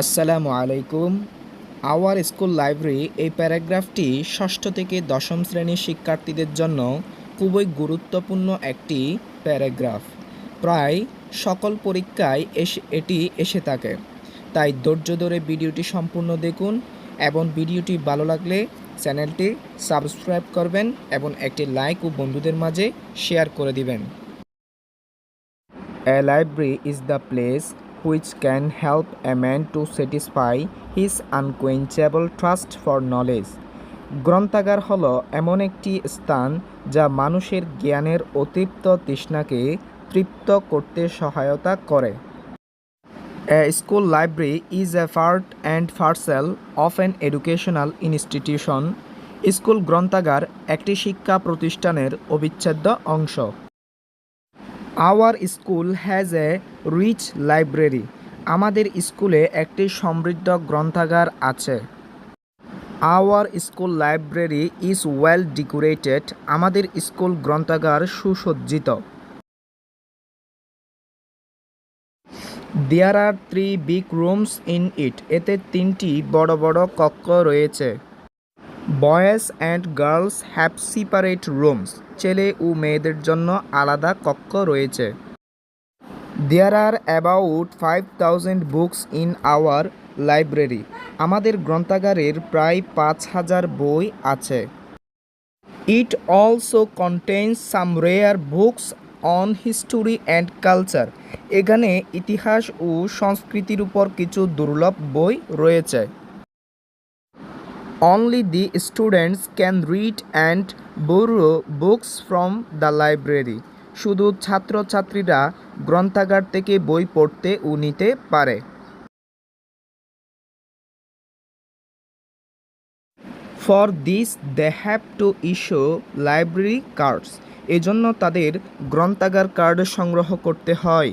আসসালামু আলাইকুম। Hour school library এই প্যারাগ্রাফটি ষষ্ঠ থেকে দশম শ্রেণীর শিক্ষার্থীদের জন্য খুবই গুরুত্বপূর্ণ একটি প্যারাগ্রাফ। প্রায় সকল পরীক্ষায় এটি এসে থাকে, তাই ধৈর্য ধরে ভিডিওটি সম্পূর্ণ দেখুন এবং ভিডিওটি ভালো লাগলে চ্যানেলটি সাবস্ক্রাইব করবেন এবং একটি লাইক ও বন্ধুদের মাঝে শেয়ার করে দিবেন। A library is the place which can help a man to satisfy his unquenchable thirst for knowledge. গ্রন্থাগার হলো এমন একটি স্থান যা মানুষের জ্ঞানের অতৃপ্ত তৃষ্ণাকে তৃপ্ত করতে সহায়তা করে। A school library is a part and parcel of an educational institution. School গ্রন্থাগার একটি শিক্ষা প্রতিষ্ঠানের অবিচ্ছেদ্য অংশ। Our school has a rich library. আমাদের স্কুলে একটি সমৃদ্ধ গ্রন্থাগার আছে। Our school library is well decorated. আমাদের স্কুল গ্রন্থাগার সুসজ্জিত। There are 3 big rooms in it. এতে 3টি বড় বড় কক্ষ রয়েছে। Boys and girls have separate rooms. ছেলে ও মেয়েদের জন্য আলাদা কক্ষ রয়েছে। There are about 5000 books in our library. আমাদের গ্রন্থাগারের প্রায় 5000 বই আছে। It also contains some rare books on history and culture. এখানে ইতিহাস ও সংস্কৃতির উপর কিছু দুর্লভ বই রয়েছে। Only the students can read and borrow books from the library. শুধু ছাত্রছাত্রীরা গ্রন্থাগার থেকে বই পড়তে ও নিতে পারে। For this they have to issue library cards. এজন্য তাদের গ্রন্থাগার কার্ড সংগ্রহ করতে হয়।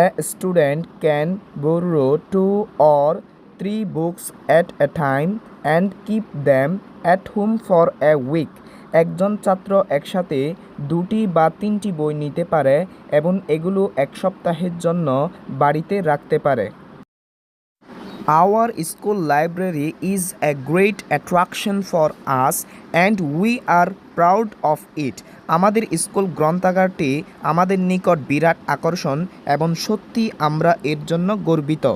A student can borrow 2 or 3 books at a time and keep them at home for a week. একজন ছাত্র একসাথে 2টি বা 3টি বই নিতে পারে এবং এগুলো এক সপ্তাহের জন্য বাড়িতে রাখতে পারে। Our school library is a great attraction for us and we are proud of it. আমাদের স্কুল গ্রন্থাগারটি আমাদের নিকট বিরাট আকর্ষণ এবং সত্যি আমরা এর জন্য গর্বিত।